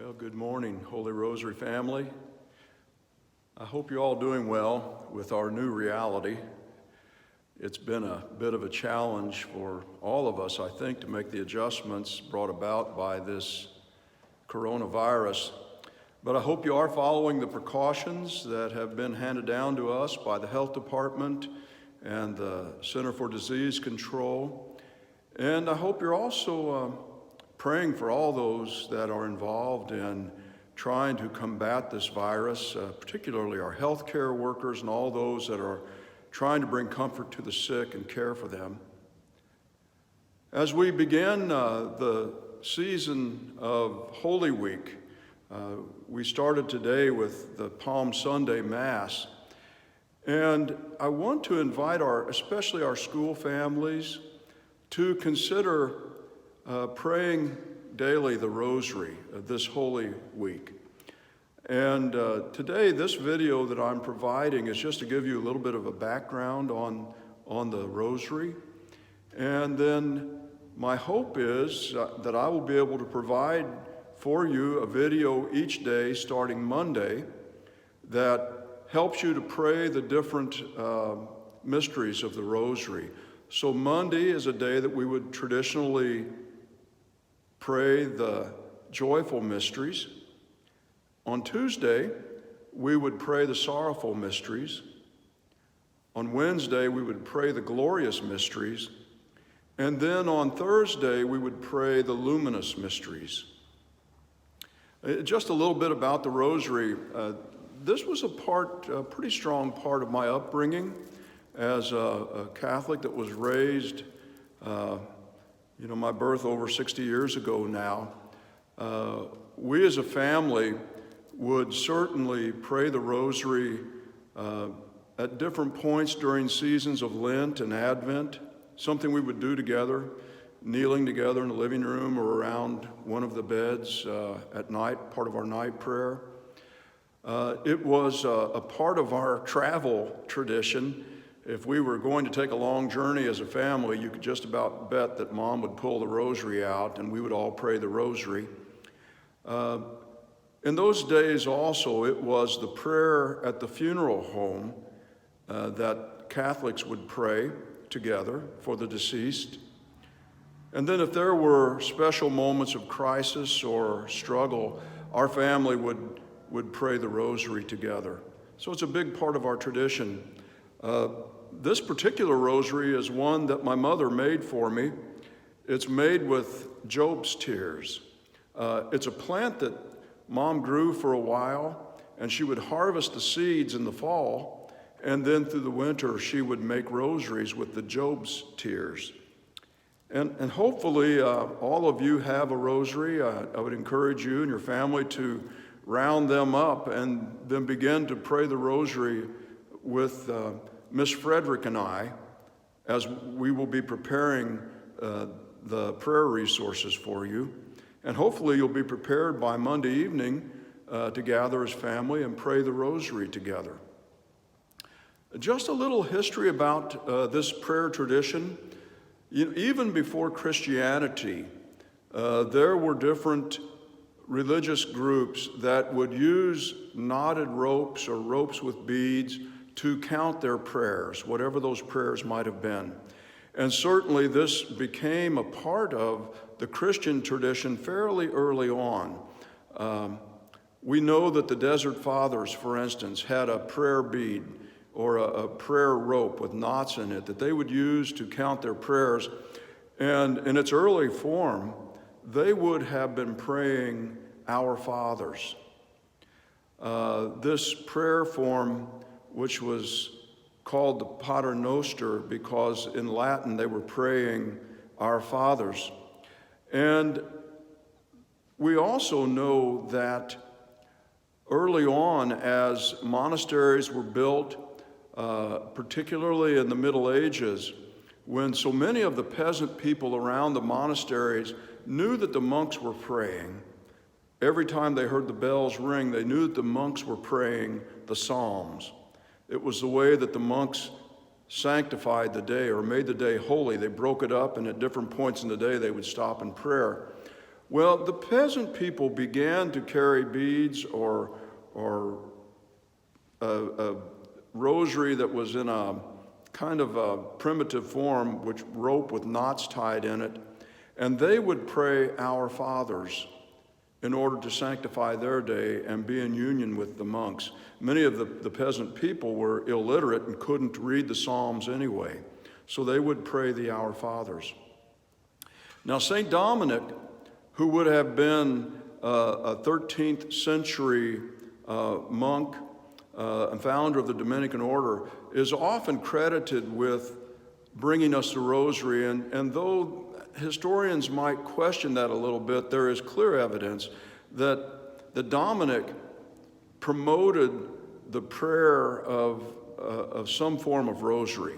Well, good morning, Holy Rosary family. I hope you're all doing well with our new reality. It's been a bit of a challenge for all of us, I think, to make the adjustments brought about by this coronavirus. But I hope you are following the precautions that have been handed down to us by the Health Department and the Center for Disease Control. And I hope you're also praying for all those that are involved in trying to combat this virus, particularly our healthcare workers and all those that are trying to bring comfort to the sick and care for them. As we begin the season of Holy Week, we started today with the Palm Sunday Mass. And I want to invite especially our school families to consider praying daily the Rosary this Holy Week. And today, this video that I'm providing is just to give you a little bit of a background on the Rosary. And then my hope is that I will be able to provide for you a video each day starting Monday that helps you to pray the different mysteries of the Rosary. So Monday is a day that we would traditionally pray the joyful mysteries. On Tuesday, we would pray the sorrowful mysteries. On Wednesday, we would pray the glorious mysteries. And then on Thursday, we would pray the luminous mysteries. Just a little bit about the Rosary. This was a pretty strong part of my upbringing as a Catholic that was raised my birth over 60 years ago now. We as a family would certainly pray the Rosary at different points during seasons of Lent and Advent, something we would do together, kneeling together in the living room or around one of the beds at night, part of our night prayer. It was a part of our travel tradition. If we were going to take a long journey as a family, you could just about bet that Mom would pull the Rosary out and we would all pray the Rosary. In those days also, it was the prayer at the funeral home that Catholics would pray together for the deceased. And then if there were special moments of crisis or struggle, our family would pray the Rosary together. So it's a big part of our tradition. This particular Rosary is one that my mother made for me. It's made with Job's tears. It's a plant that Mom grew for a while, and she would harvest the seeds in the fall, and then through the winter she would make rosaries with the Job's tears. And hopefully all of you have a rosary. I would encourage you and your family to round them up and then begin to pray the Rosary with Miss Frederick and I, as we will be preparing the prayer resources for you. And hopefully you'll be prepared by Monday evening to gather as family and pray the Rosary together. Just a little history about this prayer tradition. Even before Christianity, there were different religious groups that would use knotted ropes or ropes with beads to count their prayers, whatever those prayers might have been. And certainly this became a part of the Christian tradition fairly early on. We know that the Desert Fathers, for instance, had a prayer bead or a prayer rope with knots in it that they would use to count their prayers. And in its early form, they would have been praying Our Fathers. This prayer form, which was called the Pater Noster because in Latin they were praying Our Fathers. And we also know that early on, as monasteries were built, particularly in the Middle Ages, when so many of the peasant people around the monasteries knew that the monks were praying, every time they heard the bells ring, they knew that the monks were praying the Psalms. It was the way that the monks sanctified the day or made the day holy. They broke it up, and at different points in the day they would stop in prayer. Well, the peasant people began to carry beads or a rosary that was in a kind of a primitive form, which rope with knots tied in it, and they would pray Our Fathers in order to sanctify their day and be in union with the monks. Many of the peasant people were illiterate and couldn't read the Psalms anyway, so they would pray the Our Fathers. Now, St. Dominic, who would have been a 13th century monk and founder of the Dominican order, is often credited with bringing us the Rosary. And though historians might question that a little bit, there is clear evidence that Dominic promoted the prayer of some form of rosary.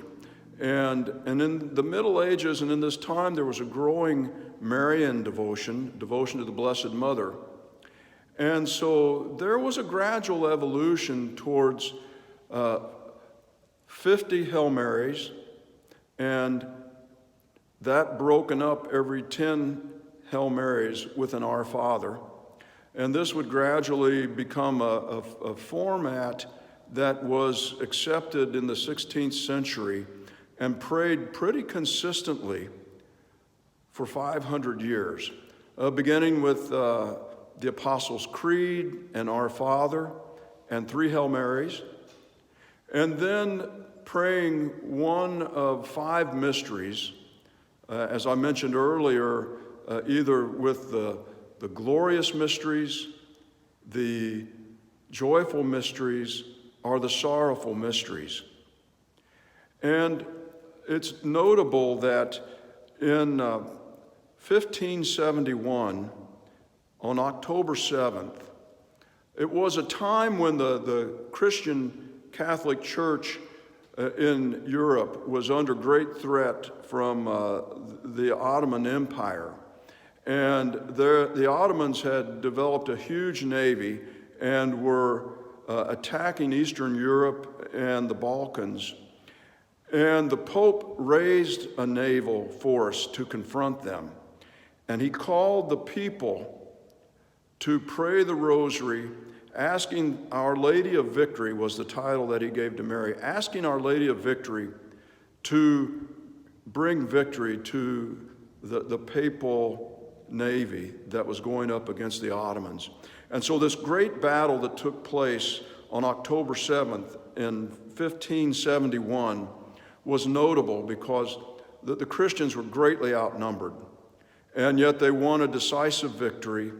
And in the Middle Ages and in this time, there was a growing Marian devotion to the Blessed Mother. And so there was a gradual evolution towards 50 Hail Marys, and that broken up every 10 Hail Marys with an Our Father. And this would gradually become a format that was accepted in the 16th century and prayed pretty consistently for 500 years, beginning with the Apostles' Creed and Our Father and 3 Hail Marys, and then praying one of 5 mysteries, as I mentioned earlier, either with the glorious mysteries, the joyful mysteries, or the sorrowful mysteries. And it's notable that in 1571, on October 7th, it was a time when the Christian Catholic Church in Europe was under great threat from the Ottoman Empire. And the Ottomans had developed a huge navy and were attacking Eastern Europe and the Balkans. And the Pope raised a naval force to confront them. And he called the people to pray the Rosary, asking Our Lady of Victory was the title that he gave to Mary, asking Our Lady of Victory to bring victory to the papal navy that was going up against the Ottomans. And so this great battle that took place on October 7th in 1571 was notable because the Christians were greatly outnumbered, and yet they won a decisive victory.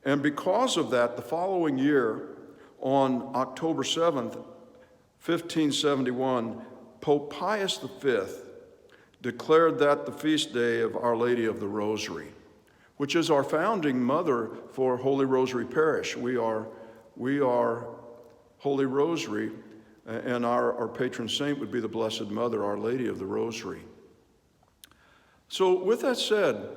And because of that, the following year, on October 7th, 1571, Pope Pius V declared that the feast day of Our Lady of the Rosary, which is our founding mother for Holy Rosary Parish. We are Holy Rosary, and our patron saint would be the Blessed Mother, Our Lady of the Rosary. So with that said,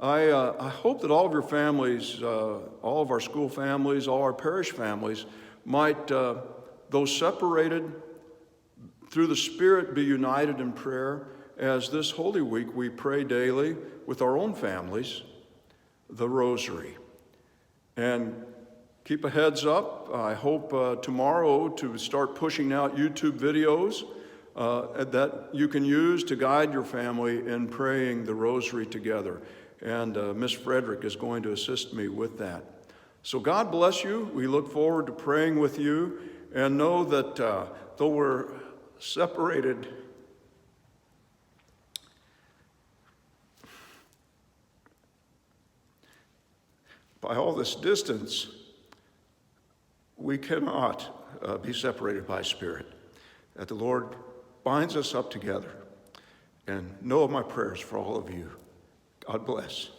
I hope that all of your families, all of our school families, all our parish families might, though separated through the Spirit, be united in prayer as this Holy Week we pray daily with our own families the Rosary. And keep a heads up. I hope tomorrow to start pushing out YouTube videos that you can use to guide your family in praying the Rosary together. And Miss Frederick is going to assist me with that. So God bless you. We look forward to praying with you, and know that though we're separated by all this distance, we cannot be separated by Spirit. That the Lord binds us up together. And know of my prayers for all of you. God bless.